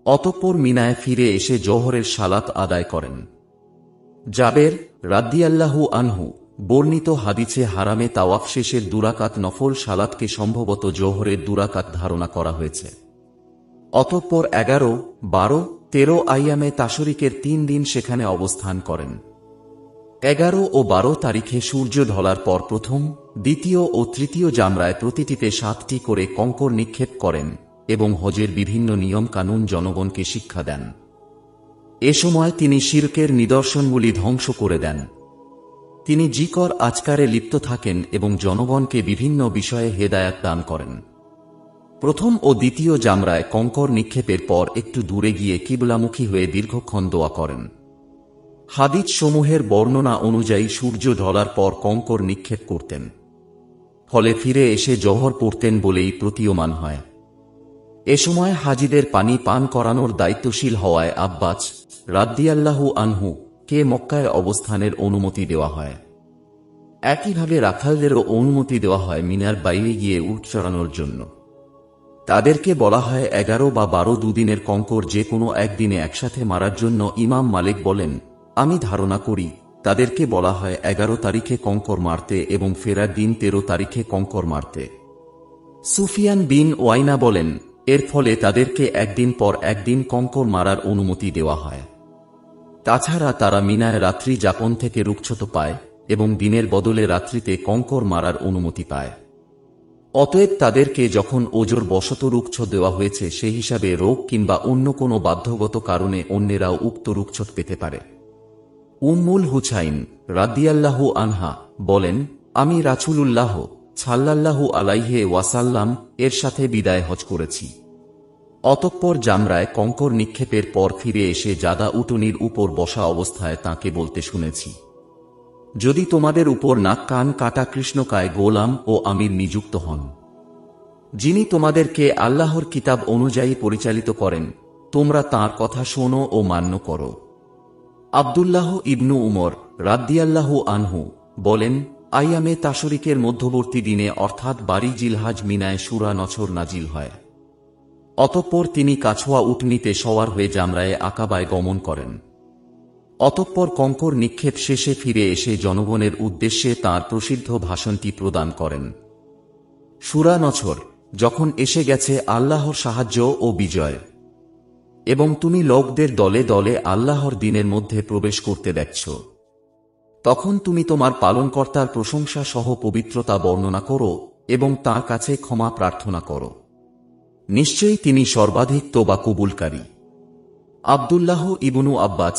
অতঃপর মিনায় ফিরে এসে জোহরের সালাত আদায় করেন। জাবের রাদিয়াল্লাহু আনহু বর্ণিত হাদিসে হারামে তাওয়াফ শেষের দুরাকাত নফল সালাতকে সম্ভবত জোহরের দুরাকাত ধারণা করা হয়েছে। অতঃপর 11, 12, 13 আইয়ামে তাশরিকের 3 দিন সেখানে অবস্থান করেন। 11 ও 12 তারিখে সূর্য ঢলার পর প্রথম, দ্বিতীয় ও তৃতীয় জামরায় প্রতিটিতে 7টি করে কঙ্কর নিক্ষেপ করেন এবং হজের বিভিন্ন নিয়ম কানুন জনগণকে শিক্ষা দেন। এ সময় তিনি শিরকের নিদর্শনগুলি ধ্বংস করে দেন। তিনি জিকর আজকারে লিপ্ত থাকেন এবং জনগণকে বিভিন্ন বিষয়ে হেদায়াত দান করেন। প্রথম ও দ্বিতীয় জামরায় কঙ্কর নিক্ষেপের পর একটু দূরে গিয়ে কিবলামুখী হয়ে দীর্ঘক্ষণ দোয়া করেন। হাদিস সমূহের বর্ণনা অনুযায়ী সূর্য ঢলার পর কঙ্কর নিক্ষেপ করতেন, ফলে ফিরে এসে জোহর পড়তেন বলেই প্রতীয়মান হয়। এ সময় হাজিদের পানি পান করানোর দায়িত্বশীল হওয়ায় আব্বাস রাদিয়াল্লাহু আনহু কে মক্কায় অবস্থানের অনুমতি দেওয়া হয়। একইভাবে রাখালদেরও অনুমতি দেওয়া হয় মিনার বাইরে গিয়ে উট চড়ানোর জন্য। তাদেরকে বলা হয় 11 বা 12 দুদিনের কঙ্কর যে কোনো একদিনে একসাথে মারার জন্য। ইমাম মালিক বলেন, আমি ধারণা করি তাদেরকে বলা হয় 11 তারিখে কঙ্কর মারতে এবং ফেরার দিন 13 তারিখে কঙ্কর মারতে। সুফিয়ান বিন ওয়াইনা বলেন, এর ফলে তাদেরকে একদিন পর একদিন কঙ্কর মারার অনুমতি দেওয়া হয়। তাছাড়া তারা মিনায় রাত্রি যাপন থেকে রুক্ষত পায় এবং দিনের বদলে রাত্রিতে কঙ্কর মারার অনুমতি পায়। অতএব তাদেরকে যখন ওজর বশত রুক্ষ দেওয়া হয়েছে সেই হিসাবে রোগ কিংবা অন্য কোনো বাধ্যগত কারণে অন্যেরাও উক্ত রুক্ষত পেতে পারে। উম্মুল হুসাইন রাদিয়াল্লাহু আনহা বলেন, আমি রাসূলুল্লাহ সাল্লাল্লাহু আলাইহি ওয়াসাল্লাম এর সাথে বিদায় হজ করেছি। অতঃপর জামরায় কঙ্কর নিক্ষেপের পর ফিরে এসে জাদা উটনির উপর বসা অবস্থায় তাকে বলতে শুনেছি, যদি তোমাদের উপর নাক কান কাটা কৃষ্ণকায় গোলাম ও আমির নিযুক্ত হন, যিনি তোমাদেরকে আল্লাহর কিতাব অনুযায়ী পরিচালিত করেন, তোমরা তাঁর কথা শোনো ও মান্য করো। আব্দুল্লাহ ইবনু উমর রাদিয়াল্লাহু আনহু বলেন, আইয়ামে তাশরিকের মধ্যবর্তী দিনে অর্থাৎ 12 জিলহাজ মিনায় সূরা নছর নাজিল হয়। অতঃপর তিনি কাছোয়া উটনীতে সওয়ার হয়ে জামরায়ে আকাবায় গমন করেন। অতঃপর কঙ্কর নিক্ষেপ শেষে ফিরে এসে জনগণের উদ্দেশ্যে তাঁর প্রসিদ্ধ ভাষণটি প্রদান করেন। সূরা নছর, যখন এসে গেছে আল্লাহর সাহায্য ও বিজয় এবং তুমি লোকদের দলে দলে আল্লাহর দ্বীনের মধ্যে প্রবেশ করতে দেখছ, তখন তুমি তোমার পালনকর্তার প্রশংসা সহ পবিত্রতা বর্ণনা করো এবং তাঁর কাছে ক্ষমা প্রার্থনা করো। নিশ্চয়ই তিনি সর্বাধিক তোবা কবুলকারী। আব্দুল্লাহ ইবনু আব্বাস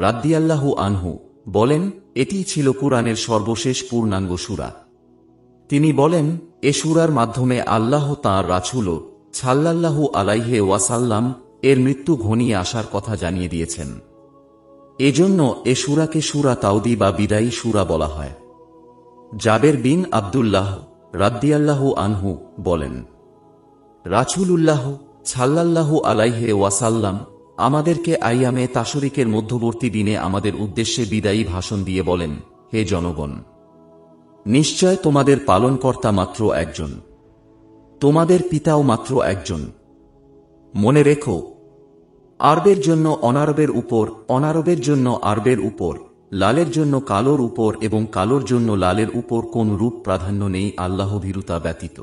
রাদিয়াল্লাহু আনহু বলেন, এটিই ছিল কুরআনের সর্বশেষ পূর্ণাঙ্গ সূরা। তিনি বলেন, এ সূরার মাধ্যমে আল্লাহ তাঁর রাসূল সাল্লাল্লাহু আলাইহি ওয়াসাল্লাম এর মৃত্যু ঘনিয়ে আসার কথা জানিয়ে দিয়েছেন। এজন্য এ সূরাকে সূরা তাওদি বা বিদায়ী সূরা বলা হয়। জাবের বিন আব্দুল্লাহ রাদিয়াল্লাহু আনহু বলেন, রাসূলুল্লাহ সাল্লাল্লাহু আলাইহি ওয়াসাল্লাম আমাদেরকে আইয়ামে তাশরিকের মধ্যবর্তী দিনে আমাদের উদ্দেশ্যে বিদায়ী ভাষণ দিয়ে বলেন, হে জনগণ, নিশ্চয় তোমাদের পালনকর্তা মাত্র একজন, তোমাদের পিতাও মাত্র একজন। মনে রেখো, আরবের জন্য অনারবের উপর, অনারবের জন্য আরবের উপর, লালের জন্য কালোর উপর এবং কালোর জন্য লালের উপর কোন রূপ প্রাধান্য নেই আল্লাহ ভীরুতা ব্যতীত।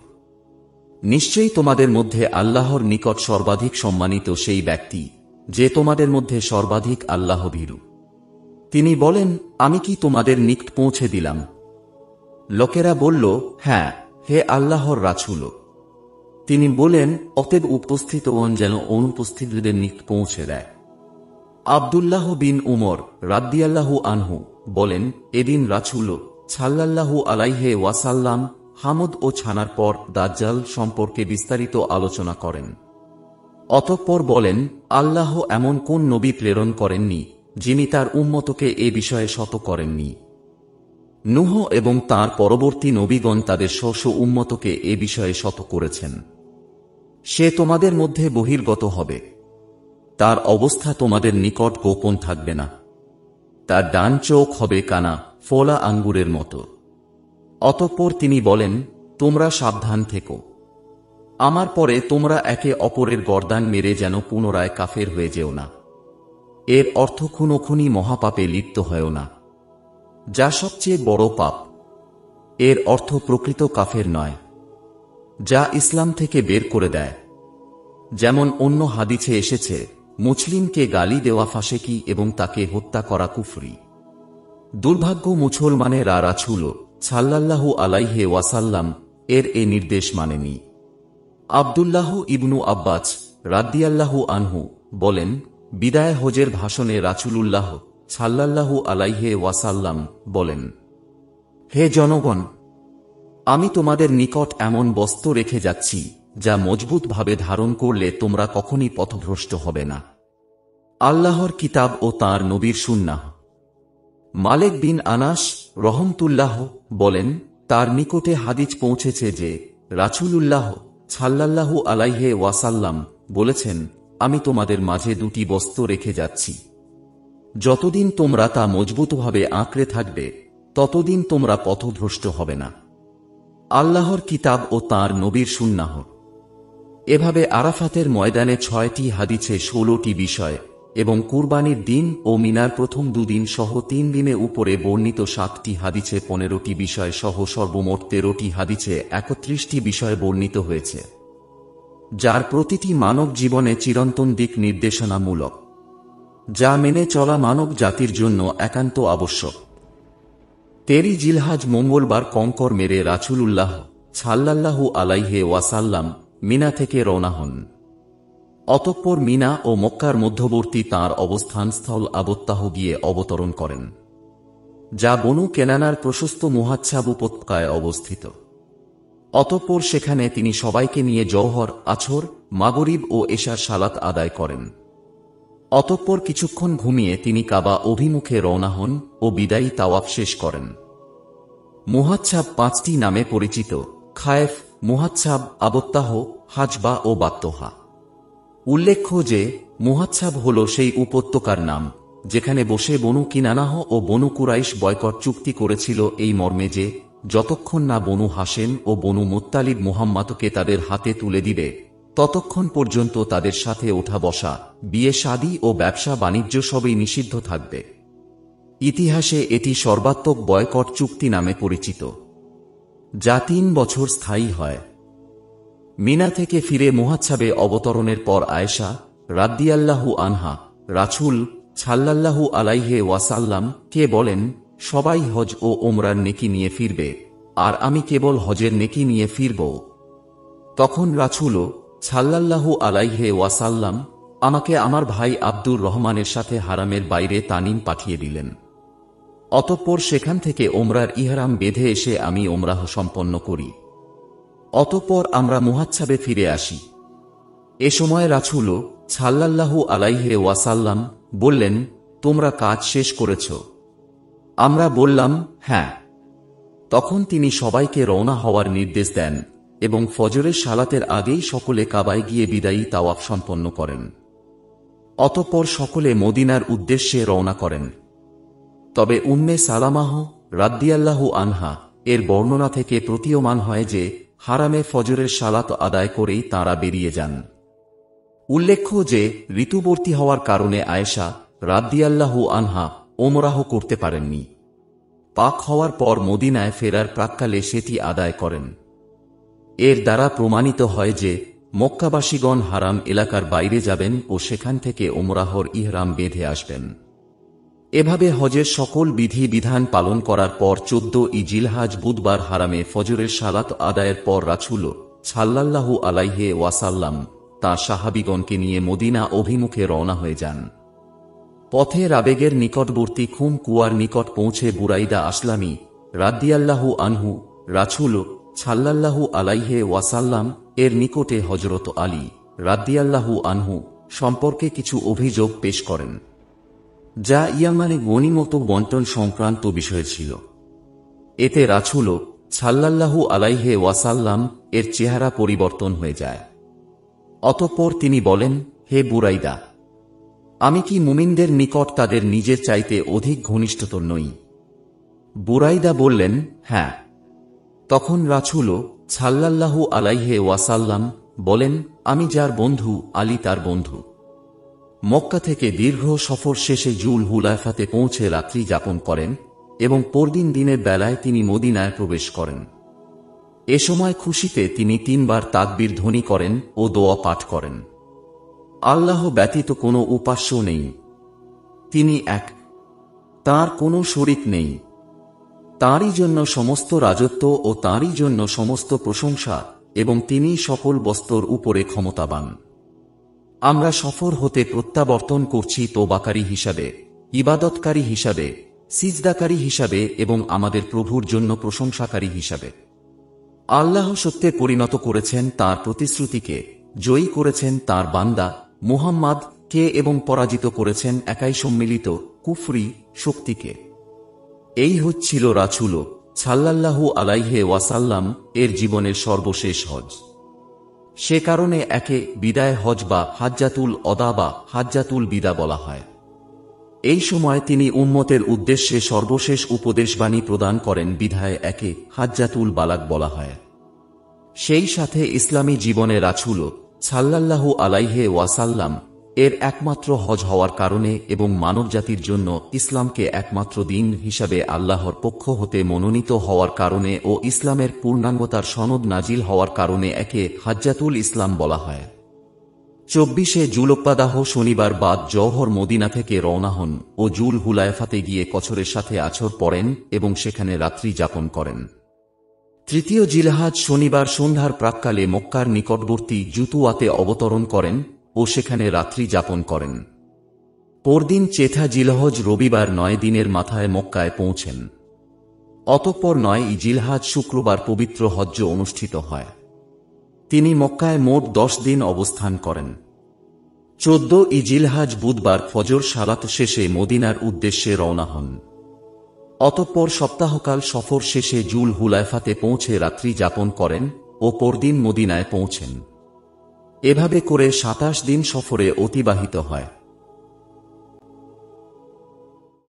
নিশ্চয়ই তোমাদের মধ্যে আল্লাহর নিকট সর্বাধিক সম্মানিত সেই ব্যক্তি যে তোমাদের মধ্যে সর্বাধিক আল্লাহ ভীরু। তিনি বলেন, আমি কি তোমাদের নিকট পৌঁছে দিলাম? লোকেরা বলল, হ্যাঁ, হে আল্লাহর রাসূল। তিনি বলেন, অতএব উপস্থিতগণ যেন অনুপস্থিতদের নিকট পৌঁছে দেয়। আব্দুল্লাহ বিন উমর রাদিয়াল্লাহু আনহু বলেন, এদিন রাসূল সাল্লাল্লাহু আলাইহি ওয়াসাল্লাম হামদ ও ছানার পর দাজ্জাল সম্পর্কে বিস্তারিত আলোচনা করেন। অতঃপর বলেন, আল্লাহ এমন কোন নবী প্রেরণ করেননি যিনি তার উম্মতকে এ বিষয়ে শত করেননি। নূহ এবং তার পরবর্তী নবীগণ তাদের স্ব উম্মতকে এ বিষয়ে শত করেছেন। সে তোমাদের মধ্যে বহির্গত হবে, তার অবস্থা তোমাদের নিকট গোপন থাকবে না, তার ডান চোখ হবে কানা ফোলা আঙ্গুরের মতো। অতঃপর তিনি বলেন, তোমরা সাবধান থেকো, আমার পরে তোমরা একে অপরের গর্দান মেরে যেন পুনরায় কাফের হয়ে যেও না। এর অর্থ খুনোখুনি মহাপাপে লিপ্ত হয়েও না, যা সবচেয়ে বড় পাপ। এর অর্থ প্রকৃত কাফের নয়, যা ইসলাম থেকে বের করে দেয়। যেমন অন্য হাদিসে এসেছে, মুসলিমকে গালি দেওয়া ফাসেকি এবং তাকে হত্যা করা কুফরি। দুর্ভাগ্য মুসলমানেরা রাসূল সাল্লাল্লাহু আলাইহি ওয়াসাল্লাম এর এ নির্দেশ মানেনি। আব্দুল্লাহ ইবনু আব্বাস রাদিয়াল্লাহু আনহু বলেন, বিদায় হজের ভাষণে রাসূলুল্লাহ সাল্লাল্লাহু আলাইহি ওয়াসাল্লাম বলেন, হে জনগণ, আমি তোমাদের নিকট এমন বস্তু রেখে যাচ্ছি যা মজবুতভাবে ধারণ করলে তোমরা কখনই পথভ্রষ্ট হবে না। আল্লাহর কিতাব ও তাঁর নবীর সুন্নাহ। মালিক বিন আনাস রহমতুল্লাহ বলেন, তার নিকটে হাদিস পৌঁছেছে যে রাসূলুল্লাহ সাল্লাল্লাহু আলাইহি ওয়াসাল্লাম বলেছেন, আমি তোমাদের মাঝে দুটি বস্তু রেখে যাচ্ছি, যতদিন তোমরা তা মজবুতভাবে আঁকড়ে থাকবে ততদিন তোমরা পথভ্রষ্ট হবে না। আল্লাহর কিতাব ও তাঁর নবীর সুন্নাহ। এভাবে আরাফাতের ময়দানে 6টি হাদিসে 16টি বিষয় এবং কুরবানির দিন ও মিনার প্রথম দুদিন সহ 3 দিনে উপরে বর্ণিত 7টি হাদিসে 15টি বিষয় সহ সর্বমোট 13টি হাদিসে 31টি বিষয় বর্ণিত হয়েছে, যার প্রতিটি মানব জীবনে চিরন্তন দিক নির্দেশনামূলক, যা মেনে চলা মানব জাতির জন্য একান্ত আবশ্যক। 13 জিলহাজ মঙ্গলবার কঙ্কর মেরে রাসূলুল্লাহ সাল্লাল্লাহু আলাইহি ওয়াসাল্লাম মিনা থেকে রওনা হন। অতঃপর মিনা ও মক্কার মধ্যবর্তী তাঁর অবস্থানস্থল আবত্তাহ গিয়ে অবতরণ করেন, যা বনু কেনানার প্রশস্ত মুহাচ্ছাব উপত্যকায় অবস্থিত। অতঃপর সেখানে তিনি সবাইকে নিয়ে জওহর, আছর, মাগরিব ও এশার সালাত আদায় করেন। অতঃপর কিছুক্ষণ ঘুমিয়ে তিনি কাবা অভিমুখে রওনা হন ও বিদায়ী তাওয়াফ শেষ করেন। মুহাচ্ছাব 5টি নামে পরিচিত: খায়েফ, মুহাচ্ছাব, আবত্তাহ, হাজবা ও বাত্তোহা। উল্লেখ্য যে মুহাচ্ছাব হল সেই উপত্যকার নাম যেখানে বসে বনু কিনানাহ ও বনু কুরাইশ বয়কট চুক্তি করেছিল এই মর্মে যে যতক্ষণ না বনু হাশেম ও বনু মুত্তালিব মুহাম্মাদকে তাদের হাতে তুলে দিবে ততক্ষণ পর্যন্ত তাদের সাথে ওঠা বসা, বিয়ে শাদী ও ব্যবসা বাণিজ্য সবই নিষিদ্ধ থাকবে। ইতিহাসে এটি সর্বাত্মক বয়কট চুক্তি নামে পরিচিত, যা 3 বছর স্থায়ী হয়। মিনা থেকে ফিরে মুহাচ্ছাবে অবতরণের পর আয়েশা রাদিয়াল্লাহু আনহা রাসূল সাল্লাল্লাহু আলাইহি ওয়াসাল্লাম কে বলেন, সবাই হজ ও ওমরার নেকি নিয়ে ফিরবে, আর আমি কেবল হজের নেকি নিয়ে ফিরব। তখন রাসূল সাল্লাল্লাহু আলাইহি ওয়াসাল্লাম আমাকে আমার ভাই আব্দুর রহমানের সাথে হারামের বাইরে তানিম পাঠিয়ে দিলেন। অতঃপর সেখান থেকে ওমরার ইহরাম বেঁধে এসে আমি ওমরাহ সম্পন্ন করি। অতঃপর আমরা মুহাচ্ছাবে ফিরে আসি। এ সময় রাসূল সাল্লাল্লাহু আলাইহি ওয়াসাল্লাম বললেন, তোমরা কাজ শেষ করেছ? আমরা বললাম, হ্যাঁ। তখন তিনি সবাইকে রওনা হওয়ার নির্দেশ দেন এবং ফজরের সালাতের আগেই সকলে কাবায় গিয়ে বিদায়ী তাওয়াফ সম্পন্ন করেন। অতঃপর সকলে মদিনার উদ্দেশ্যে রওনা করেন। তবে উম্মে সালামাহ রাদিয়াল্লাহু আনহা এর বর্ণনা থেকে প্রতীয়মান হয় যে হারামে ফজরের সালাত আদায় করেই তাঁরা বেরিয়ে যান। উল্লেখ্য যে ঋতুবর্তী হওয়ার কারণে আয়েশা রাদিয়াল্লাহু আনহা ওমরাহ করতে পারেননি। পাক হওয়ার পর মদিনায় ফেরার প্রাক্কালে সেটি আদায় করেন। এর দ্বারা প্রমাণিত হয় যে মক্কাবাসীগণ হারাম এলাকার বাইরে যাবেন ও সেখান থেকে ওমরাহর ইহরাম বেঁধে আসবেন। এভাবে হজের সকল বিধি বিধান পালন করার পর 14 জিলহজ বুধবার হারামে ফজরের সালাত আদায়ের পর রাসূল সাল্লাল্লাহু আলাইহি ওয়াসাল্লাম তাঁর সাহাবীগণকে নিয়ে মদিনা অভিমুখে রওনা হয়ে যান। পথে রাবেগের নিকটবর্তী খুম কুয়ার নিকট পৌঁছে বুরাইদা আসলামী রাদিয়াল্লাহু আনহু রাসূল সাল্লাল্লাহু আলাইহি ওয়াসাল্লাম এর নিকটে হযরত আলী রাদিয়াল্লাহু আনহু সম্পর্কে কিছু অভিযোগ পেশ করেন, যা ইয়ামানে গনিমত বন্টন সংক্রান্ত বিষয় ছিল। এতে রাসূল সাল্লাল্লাহু আলাইহি ওয়াসাল্লাম এর চেহারা পরিবর্তন হয়ে যায়। অতঃপর তিনি বলেন, হে বুরাইদা, আমি কি মুমিনদের নিকট তাদের নিজের চাইতে অধিক ঘনিষ্ঠতর নই? বুরাইদা বললেন, হ্যাঁ। তখন রাসূল সাল্লাল্লাহু আলাইহি ওয়াসাল্লাম বলেন, আমি যার বন্ধু আলী তার বন্ধু। মক্কা থেকে দীর্ঘ সফর শেষে জুল হুলাইফাতে পৌঁছে রাত্রি যাপন করেন এবং পরদিন দিনের বেলায় তিনি মদিনায় প্রবেশ করেন। এ সময় খুশিতে তিনি 3 বার তাকবীর ধ্বনি করেন ও দোয়া পাঠ করেন। আল্লাহ ব্যতীত কোনো উপাস্য নেই, তিনি এক, তাঁর কোনো শরীক নেই। তাঁরই জন্য সমস্ত রাজত্ব ও তাঁরই জন্য সমস্ত প্রশংসা এবং তিনি সকল বস্তুর উপরে ক্ষমতাবান। আমরা সফর হতে প্রত্যাবর্তন করছি তওবাকারী হিসাবে, ইবাদতকারী হিসাবে, সিজদাকারী হিসাবে এবং আমাদের প্রভুর জন্য প্রশংসাকারী হিসাবে। আল্লাহ সত্যে পরিণত করেছেন তাঁর প্রতিশ্রুতিকে, জয়ী করেছেন তাঁর বান্দা মুহাম্মদ কে এবং পরাজিত করেছেন একাই সম্মিলিত কুফরি শক্তিকে। এই হচ্ছিল রাসূল সাল্লাল্লাহু আলাইহি ওয়াসাল্লাম এর জীবনের সর্বশেষ হজ। সে কারণে একে বিদায় হজ বা হাজ্জাতুল অদা বা হাজ্জাতুল বিদা বলা হয়। এই সময় তিনি উম্মতের উদ্দেশ্যে সর্বশেষ উপদেশবাণী প্রদান করেন বিধায় একে হাজ্জাতুল বালাগ বলা হয়। সেই সাথে ইসলামী জীবনে রাসূল সাল্লাল্লাহু আলাইহি ওয়াসাল্লাম এর একমাত্র হজ হওয়ার কারণে এবং মানবজাতির জন্য ইসলামকে একমাত্র দিন হিসাবে আল্লাহর পক্ষ হতে মনোনীত হওয়ার কারণে ও ইসলামের পূর্ণাঙ্গতার সনদ নাজিল হওয়ার কারণে একে হাজ্জাতুল ইসলাম বলা হয়। 24 জুলকদাহ শনিবার বাদ জওহর মদিনা থেকে রওনা হন ও জুল হুলাইফাতে গিয়ে কছরের সাথে আছর পড়েন এবং সেখানে রাত্রি যাপন করেন। 3 জিলহজ শনিবার সন্ধ্যার প্রাক্কালে মক্কার নিকটবর্তী জুতুয়াতে অবতরণ করেন ও সেখানে রাত্রি যাপন করেন। পরদিন 4 জিলহজ রবিবার 9 দিনের মাথায় মক্কায় পৌঁছেন। অতঃপর 9 জিলহজ শুক্রবার পবিত্র হজ্জ অনুষ্ঠিত হয়। তিনি মক্কায় মোট 10 দিন অবস্থান করেন। 14 জিলহজ বুধবার ফজর সালাত শেষে মদিনার উদ্দেশ্যে রওনা হন। অতঃপর সপ্তাহকাল সফর শেষে জুল হুলাইফাতে পৌঁছে রাত্রি যাপন করেন ও পরদিন মদিনায় পৌঁছেন। এভাবে করে 27 দিন সফরে অতিবাহিত হয়।